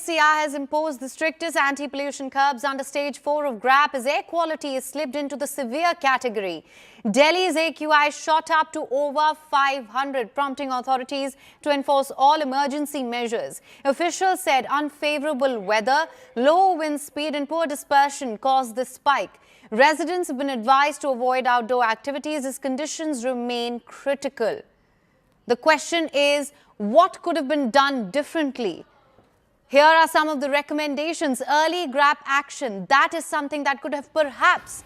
NCR has imposed the strictest anti-pollution curbs under Stage 4 of GRAP as air quality is slipped into the severe category. Delhi's AQI shot up to over 500, prompting authorities to enforce all emergency measures. Officials said unfavorable weather, low wind speed and poor dispersion caused this spike. Residents have been advised to avoid outdoor activities as conditions remain critical. The question is, what could have been done differently? Here are some of the recommendations. Early GRAP action, that is something that could have perhaps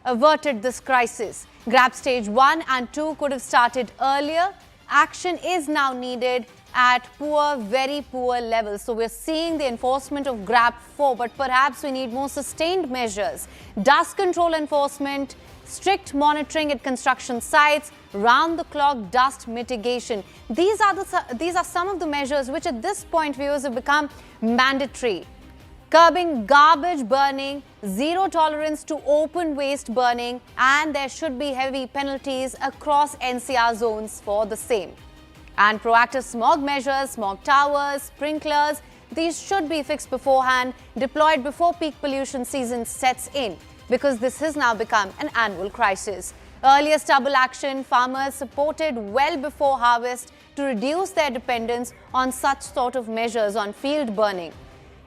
averted this crisis. GRAP Stage 1 and 2 could have started earlier. Action is now needed at poor, very poor levels. So we're seeing the enforcement of GRAP-4, but perhaps we need more sustained measures. Dust control enforcement, strict monitoring at construction sites, round-the-clock dust mitigation. These are some of the measures which at this point, viewers, have become mandatory. Curbing garbage burning, zero tolerance to open waste burning, and there should be heavy penalties across NCR zones for the same. And proactive smog measures, smog towers, sprinklers, these should be fixed beforehand, deployed before peak pollution season sets in, because this has now become an annual crisis. Earlier stubble action, farmers supported well before harvest to reduce their dependence on such sort of measures on field burning.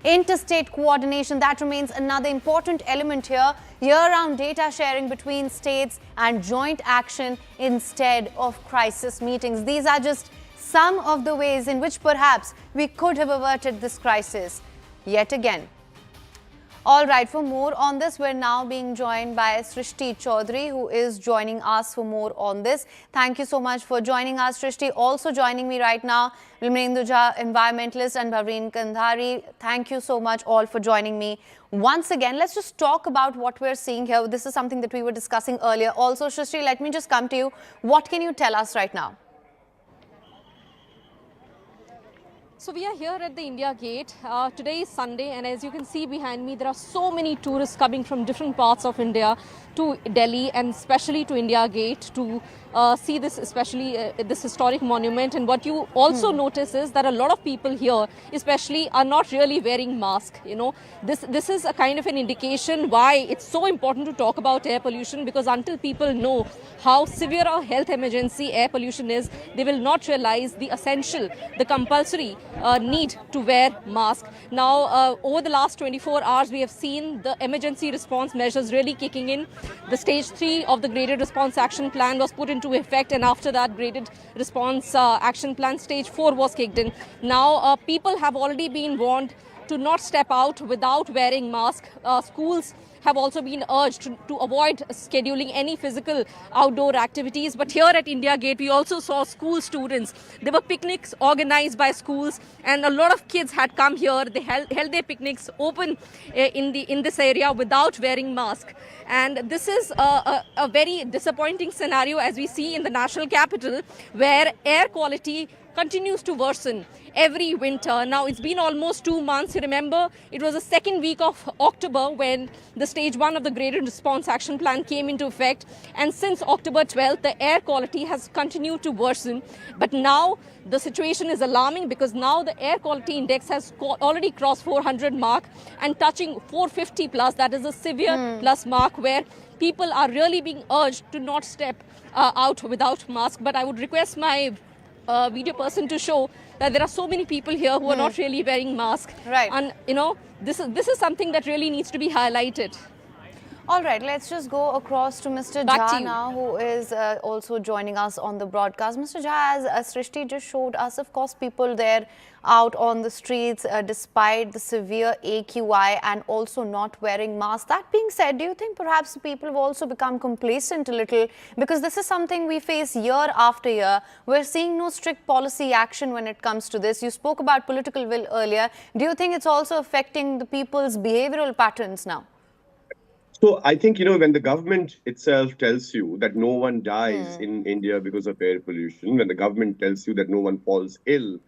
Interstate coordination, that remains another important element here. Year-round data sharing between states and joint action instead of crisis meetings. These are just some of the ways in which perhaps we could have averted this crisis yet again. All right, for more on this, we're now being joined by Srishti Chaudhary, who is joining us for more on this. Thank you so much for joining us, Srishti. Also joining me right now, Vilmendra Jha, environmentalist, and Bhavreen Kandhari. Thank you so much all for joining me. Once again, let's just talk about what we're seeing here. This is something that we were discussing earlier. Also, Srishti, let me just come to you. What can you tell us right now? So we are here at the India Gate. Today is Sunday, and as you can see behind me, there are so many tourists coming from different parts of India to Delhi and especially to India Gate to see this, especially this historic monument. And what you also notice is that a lot of people here, especially, are not really wearing masks. You know, this is a kind of an indication why it's so important to talk about air pollution, because until people know how severe a health emergency air pollution is, they will not realize the essential, the compulsory need to wear mask. Now, over the last 24 hours, we have seen the emergency response measures really kicking in. The Stage 3 of the Graded Response Action Plan was put into effect, and after that, Graded Response Action Plan Stage 4 was kicked in. Now, people have already been warned to not step out without wearing masks. Schools have also been urged to avoid scheduling any physical outdoor activities. But here at India Gate, we also saw school students. There were picnics organized by schools, and a lot of kids had come here. They held their picnics open in this area without wearing masks. And this is a very disappointing scenario, as we see in the national capital, where air quality continues to worsen every winter. Now, it's been almost 2 months. You remember, it was the second week of October when the Stage 1 of the Graded Response Action Plan came into effect. And since October 12th, the air quality has continued to worsen. But now the situation is alarming, because now the air quality index has already crossed 400 mark and touching 450 plus. That is a severe plus mark, where people are really being urged to not step out without mask. But I would request my video person to show that there are so many people here who are not really wearing masks. Right. And, you know, this is something that really needs to be highlighted. All right, let's just go across to Mr. Jha now, who is also joining us on the broadcast. Mr. Jha, as Srishti just showed us, of course, people there out on the streets despite the severe AQI and also not wearing masks. That being said, do you think perhaps people have also become complacent a little? Because this is something we face year after year. We're seeing no strict policy action when it comes to this. You spoke about political will earlier. Do you think it's also affecting the people's behavioral patterns now? So I think, when the government itself tells you that no one dies in India because of air pollution, when the government tells you that no one falls ill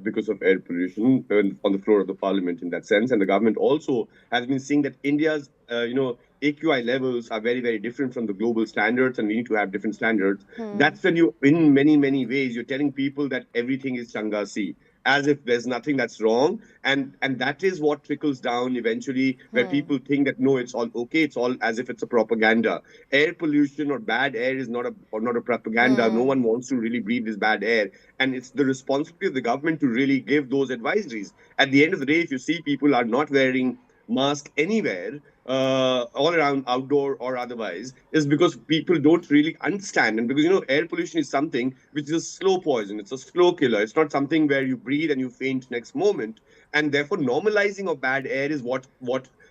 because of air pollution on the floor of the parliament in that sense, and the government also has been seeing that India's, AQI levels are very, very different from the global standards, and we need to have different standards. That's when you, in many, many ways, you're telling people that everything is Changasi. as if there's nothing that's wrong. And that is what trickles down eventually, where people think that no, it's all okay, it's all as if it's a propaganda. Air pollution or bad air is not a propaganda. No one wants to really breathe this bad air, and it's the responsibility of the government to really give those advisories. At the end of the day, if you see people are not wearing mask anywhere, all around, outdoor or otherwise, is because people don't really understand. And because, air pollution is something which is a slow poison, it's a slow killer. It's not something where you breathe and you faint next moment. And therefore, normalizing of bad air is what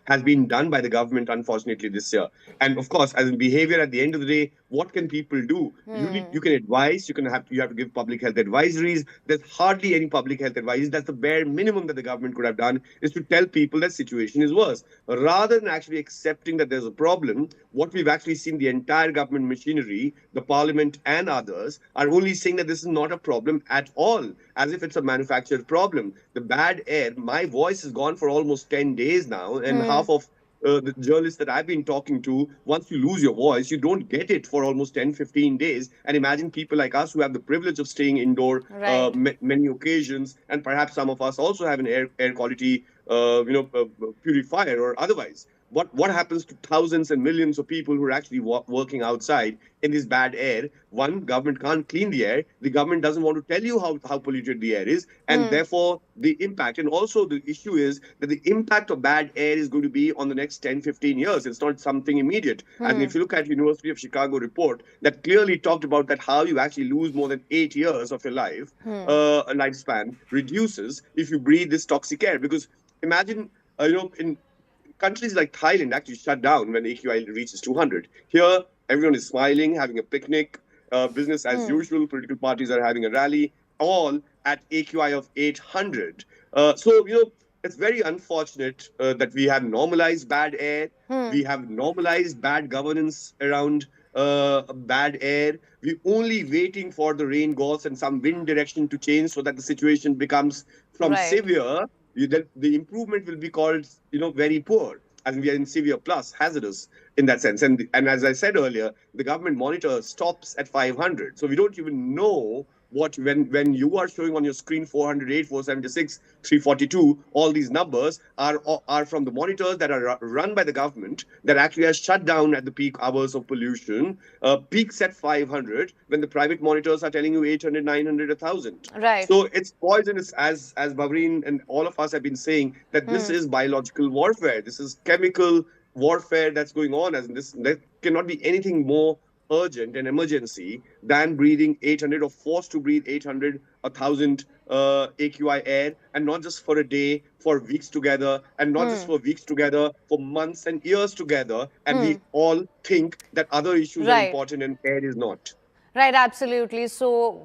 has been done by the government, unfortunately, this year. And of course, as in behavior, at the end of the day, what can people do? You can advise, you have to give public health advisories. There's hardly any public health advice. That's the bare minimum that the government could have done, is to tell people that situation is worse. Rather than actually accepting that there's a problem, what we've actually seen, the entire government machinery, the parliament and others, are only saying that this is not a problem at all, as if it's a manufactured problem. The bad air, my voice is gone for almost 10 days now, and half of the journalists that I've been talking to, once you lose your voice, you don't get it for almost 10, 15 days. And imagine people like us who have the privilege of staying indoor Right. many occasions, and perhaps some of us also have an air quality purifier or otherwise. What happens to thousands and millions of people who are actually working outside in this bad air? One, government can't clean the air. The government doesn't want to tell you how polluted the air is, and therefore the impact. And also the issue is that the impact of bad air is going to be on the next 10, 15 years. It's not something immediate. And if you look at University of Chicago report that clearly talked about that how you actually lose more than 8 years of your life, a lifespan reduces if you breathe this toxic air. Because imagine, in countries like Thailand actually shut down when AQI reaches 200. Here, everyone is smiling, having a picnic, business as usual. Political parties are having a rally, all at AQI of 800. So, it's very unfortunate that we have normalized bad air. We have normalized bad governance around bad air. We're only waiting for the rain gods and some wind direction to change so that the situation becomes from Right. severe, the improvement will be called, very poor, as we are in severe plus, hazardous in that sense. And as I said earlier, the government monitor stops at 500. So we don't even know when you are showing on your screen 408, 476, 342, all these numbers are from the monitors that are run by the government that actually are shut down at the peak hours of pollution. Peaks at 500 when the private monitors are telling you 800, 900, 1,000. Right. So it's poisonous, as Babreen and all of us have been saying, that this is biological warfare. This is chemical warfare that's going on. As in this, there cannot be anything more urgent and emergency than breathing 800 or forced to breathe 800, 1,000 AQI air, and not just for a day, for weeks together, and not just for weeks together, for months and years together. And we all think that other issues are Right. important and air is not. Right, absolutely. So,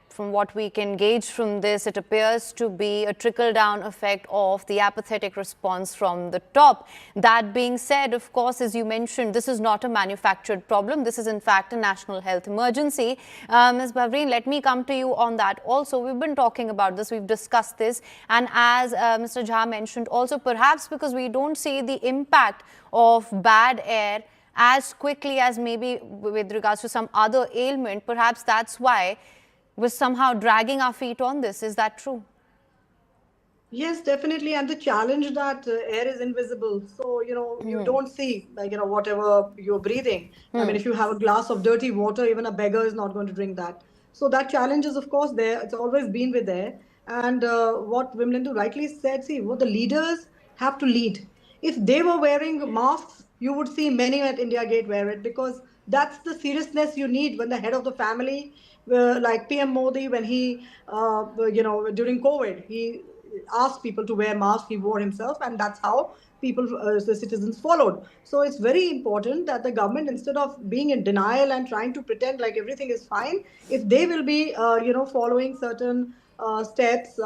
from what we can gauge from this, it appears to be a trickle-down effect of the apathetic response from the top. That being said, of course, as you mentioned, this is not a manufactured problem. This is, in fact, a national health emergency. Ms. Bavreen, let me come to you on that. Also, we've been talking about this. We've discussed this. And as Mr. Jha mentioned, also perhaps because we don't see the impact of bad air as quickly as maybe with regards to some other ailment, perhaps that's why we're somehow dragging our feet on this. Is that true? Yes, definitely. And the challenge that air is invisible. So, you don't see, like, whatever you're breathing. I mean, if you have a glass of dirty water, even a beggar is not going to drink that. So that challenge is, of course, there. It's always been with there. And what Vimlendu rightly said, see, what the leaders have to lead. If they were wearing masks, you would see many at India Gate wear it, because that's the seriousness you need when the head of the family, like PM Modi, when he, during COVID, he asked people to wear masks, he wore himself, and that's how people, the citizens followed. So it's very important that the government, instead of being in denial and trying to pretend like everything is fine, if they will be, following certain steps,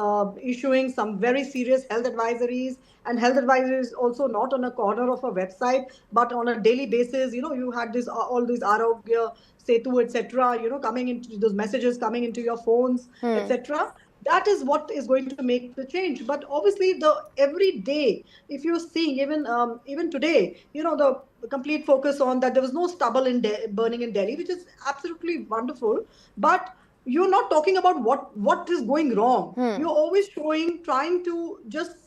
issuing some very serious health advisories, and health advisories also not on a corner of a website, but on a daily basis. You had this all these Arogya Setu, etc. Coming into those messages, coming into your phones, etc. That is what is going to make the change. But obviously, the every day, if you're seeing even today, the complete focus on that there was no stubble in burning in Delhi, which is absolutely wonderful. But you're not talking about what is going wrong. You're always trying to just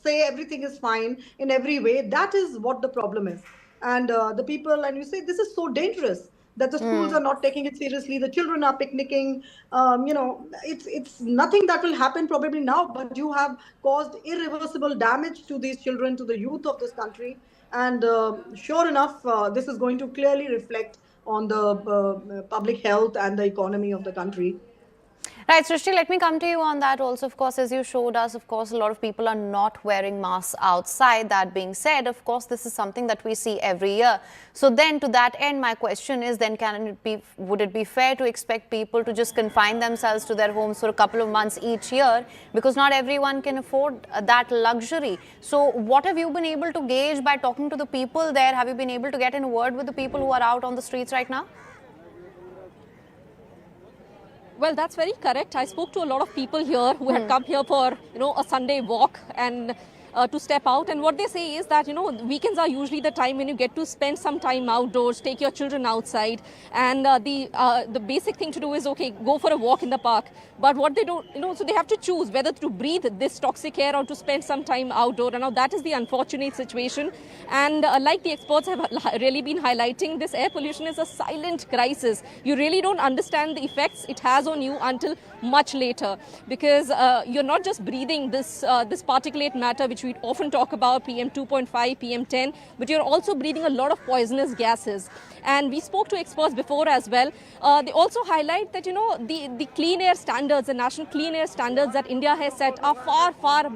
say everything is fine in every way. That is what the problem is. And the people, and you say this is so dangerous that the schools are not taking it seriously. The children are picnicking. It's nothing that will happen probably now, but you have caused irreversible damage to these children, to the youth of this country. And sure enough, this is going to clearly reflect on the public health and the economy of the country. Right, Srishti, let me come to you on that also. Of course, as you showed us, of course, a lot of people are not wearing masks outside. That being said, of course, this is something that we see every year. So then to that end, my question is then would it be fair to expect people to just confine themselves to their homes for a couple of months each year? Because not everyone can afford that luxury. So what have you been able to gauge by talking to the people there? Have you been able to get in a word with the people who are out on the streets right now? Well, that's very correct. I spoke to a lot of people here who had come here for, a Sunday walk and to step out. And what they say is that, weekends are usually the time when you get to spend some time outdoors, take your children outside. And the basic thing to do is, okay, go for a walk in the park. But what they don't, so they have to choose whether to breathe this toxic air or to spend some time outdoor. And now that is the unfortunate situation. And like the experts have really been highlighting, this air pollution is a silent crisis. You really don't understand the effects it has on you until much later, because you're not just breathing this particulate matter, which we often talk about, PM 2.5, PM 10, but you're also breathing a lot of poisonous gases. And we spoke to experts before as well. They also highlight that, the clean air standards, the national clean air standards that India has set are far, far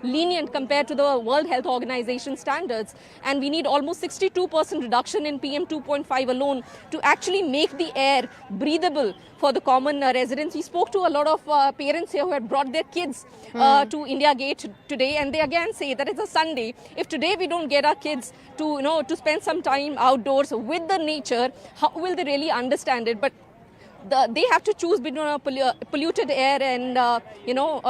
lenient compared to the World Health Organization standards. And we need almost 62% reduction in PM 2.5 alone to actually make the air breathable for the common residents. We spoke to a lot of parents here who had brought their kids to India Gate today, and they again say that it's a Sunday. If today we don't get our kids to, to spend some time outdoors with the nature, how will they really understand it? But they have to choose between polluted air and,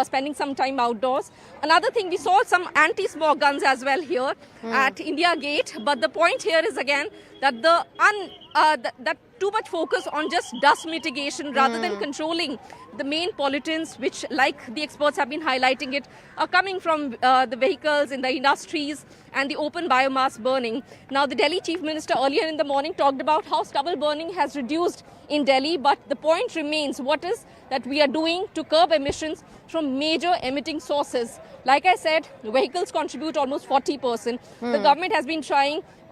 spending some time outdoors. Another thing, we saw some anti-smog guns as well here at India Gate. But the point here is again that that too much focus on just dust mitigation rather than controlling the main pollutants, which, like the experts have been highlighting it, are coming from the vehicles in the industries and the open biomass burning. Now, the Delhi Chief Minister earlier in the morning talked about how stubble burning has reduced in Delhi, but the point remains, what is that we are doing to curb emissions from major emitting sources? Like I said, vehicles contribute almost 40%. The government has been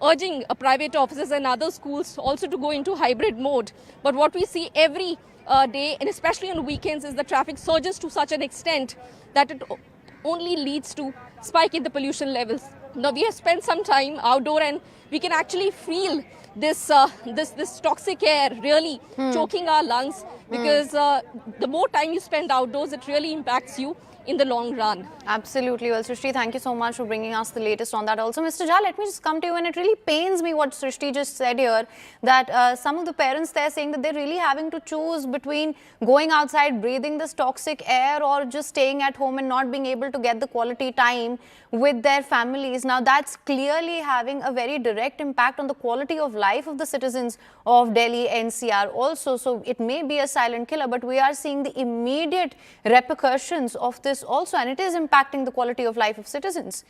urging private offices and other schools also to go into hybrid mode. But what we see every day, and especially on weekends, is the traffic surges to such an extent that it only leads to spike in the pollution levels. Now, we have spent some time outdoor and we can actually feel this toxic air really choking our lungs, because the more time you spend outdoors, it really impacts you in the long run. Absolutely. Well, Srishti, thank you so much for bringing us the latest on that. Also, Mr. Jha, let me just come to you, and it really pains me what Srishti just said here, that some of the parents there saying that they're really having to choose between going outside, breathing this toxic air, or just staying at home and not being able to get the quality time with their families. Now, that's clearly having a very direct impact on the quality of life of the citizens of Delhi NCR also. So it may be a silent killer, but we are seeing the immediate repercussions of this also, and it is impacting the quality of life of citizens.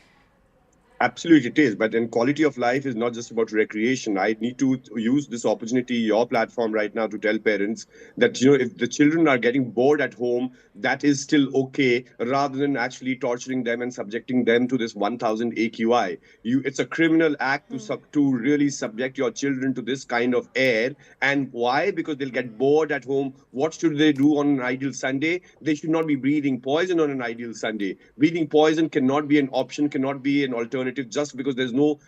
Absolutely, it is. But then quality of life is not just about recreation. I need to use this opportunity, your platform right now, to tell parents that, if the children are getting bored at home, that is still okay, rather than actually torturing them and subjecting them to this 1000 AQI. It's a criminal act to really subject your children to this kind of air. And why? Because they'll get bored at home. What should they do on an ideal Sunday? They should not be breathing poison on an ideal Sunday. Breathing poison cannot be an option, cannot be an alternative, just because there's no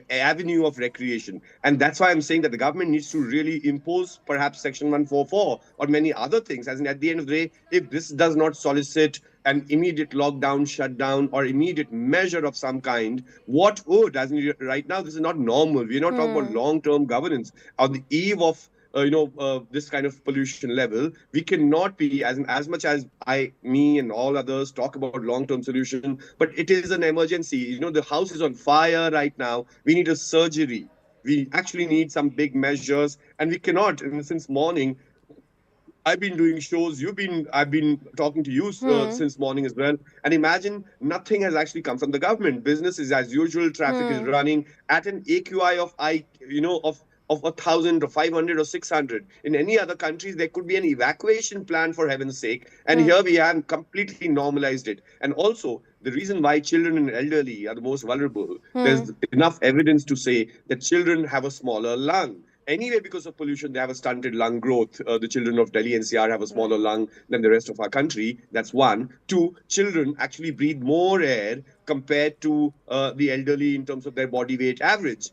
avenue of recreation. And that's why I'm saying that the government needs to really impose perhaps Section 144 or many other things. As in, at the end of the day, if this does not solicit an immediate lockdown, shutdown, or immediate measure of some kind, what would? As in, right now, this is not normal. We're not talking about long-term governance. On the eve of this kind of pollution level, we cannot be, as much as me and all others talk about long-term solution, but it is an emergency. The house is on fire right now. We need a surgery. We actually need some big measures, and we cannot. And since morning, I've been doing shows. I've been talking to you since morning as well. And imagine nothing has actually come from the government. Business is as usual. Traffic is running at an AQI of of 1,000 or 500 or 600. In any other countries, there could be an evacuation plan for heaven's sake. And here we have completely normalized it. And also, the reason why children and elderly are the most vulnerable, there's enough evidence to say that children have a smaller lung. Anyway, because of pollution, they have a stunted lung growth. The children of Delhi NCR have a smaller lung than the rest of our country. That's one. Two, children actually breathe more air compared to the elderly in terms of their body weight average.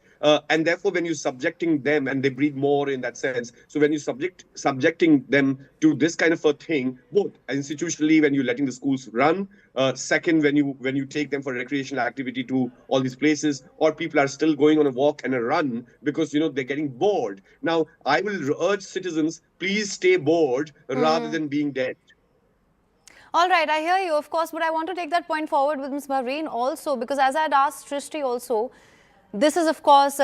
And therefore, when you're subjecting them, and they breathe more in that sense, so when you're subjecting them to this kind of a thing, both institutionally when you're letting the schools run, second when you take them for recreational activity to all these places, or people are still going on a walk and a run because they're getting bored. Now, I will urge citizens, please stay bored rather than being dead. All right, I hear you, of course, but I want to take that point forward with Ms. Bahrain also, because as I had asked Srishti also, this is, of course,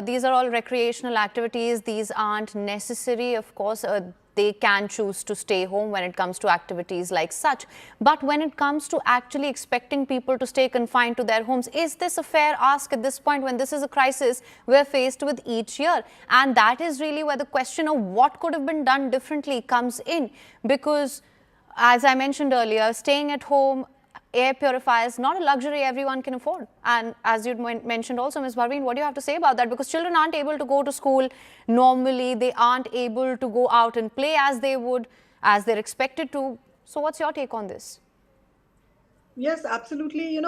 these are all recreational activities. These aren't necessary. Of course, they can choose to stay home when it comes to activities like such. But when it comes to actually expecting people to stay confined to their homes, is this a fair ask at this point when this is a crisis we're faced with each year? And that is really where the question of what could have been done differently comes in. Because, as I mentioned earlier, staying at home, air purifiers, not a luxury everyone can afford. And as you mentioned also, Ms. Bahrain, what do you have to say about that? Because children aren't able to go to school normally. They aren't able to go out and play as they would, as they're expected to. So what's your take on this? Yes, absolutely.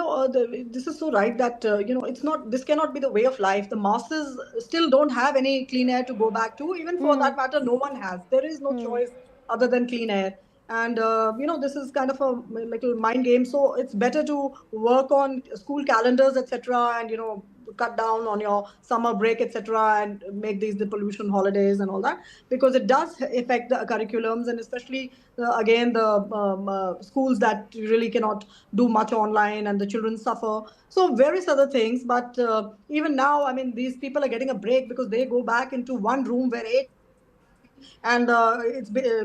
This is so right that, this cannot be the way of life. The masses still don't have any clean air to go back to. Even for that matter, no one has. There is no choice other than clean air. And, this is kind of a little mind game. So it's better to work on school calendars, etc. and, cut down on your summer break, etc., and make these the pollution holidays and all that, because it does affect the curriculums, and especially again the schools that really cannot do much online, and the children suffer. So various other things, but even now, I mean, these people are getting a break because they go back into one room where 8 and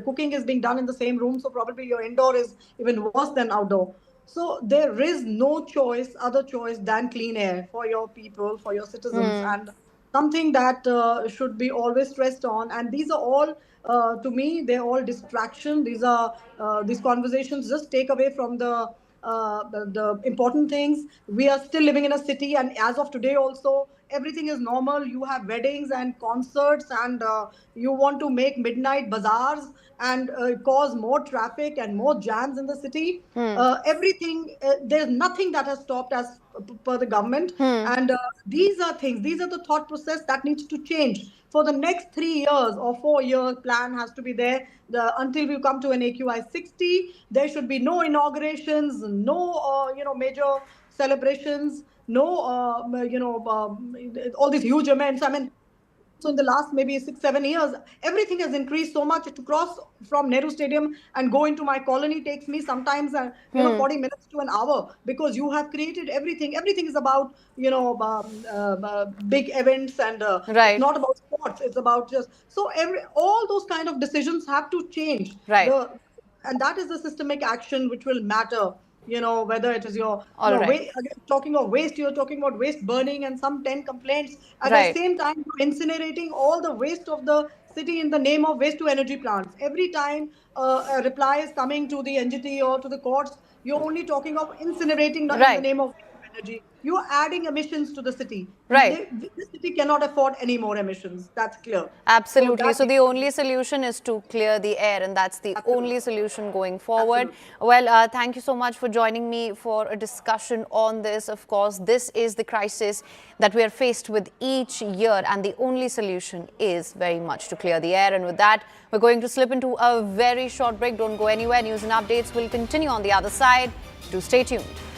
cooking is being done in the same room, so probably your indoor is even worse than outdoor. So there is no other choice than clean air for your people, for your citizens, and something that should be always stressed on. And these are all, to me, they're all distraction. These conversations just take away from the important things. We are still living in a city, and as of today also, everything is normal. You have weddings and concerts, and you want to make midnight bazaars and cause more traffic and more jams in the city. Everything, there's nothing that has stopped as per the government. And these are the thought process that needs to change. For the next 3 years or 4 years, plan has to be there. Until we come to an AQI 60, there should be no inaugurations, no major celebrations, no all these huge events. I mean, so in the last maybe 6-7 years, everything has increased so much. To cross from Nehru Stadium and go into my colony takes me sometimes 40 minutes to an hour, because you have created everything. Everything is about big events, and it's Right. not about sports. It's about just all those kind of decisions have to change. Right. And that is the systemic action which will matter. Whether it is All right. talking of waste, you're talking about waste burning and some 10 complaints. At the Right. same time, you're incinerating all the waste of the city in the name of waste to energy plants. Every time a reply is coming to the NGT or to the courts, you're only talking of incinerating in the Right. name of energy. You're adding emissions to the city. Right. The city cannot afford any more emissions. That's clear. So Absolutely. that So needs the to only be solution is to clear the air, and that's the absolutely. only solution going forward. Absolutely. Well, thank you so much for joining me for a discussion on this. Of course, this is the crisis that we are faced with each year, and the only solution is very much to clear the air. And with that, we're going to slip into a very short break. Don't go anywhere. News and updates will continue on the other side. Do stay tuned.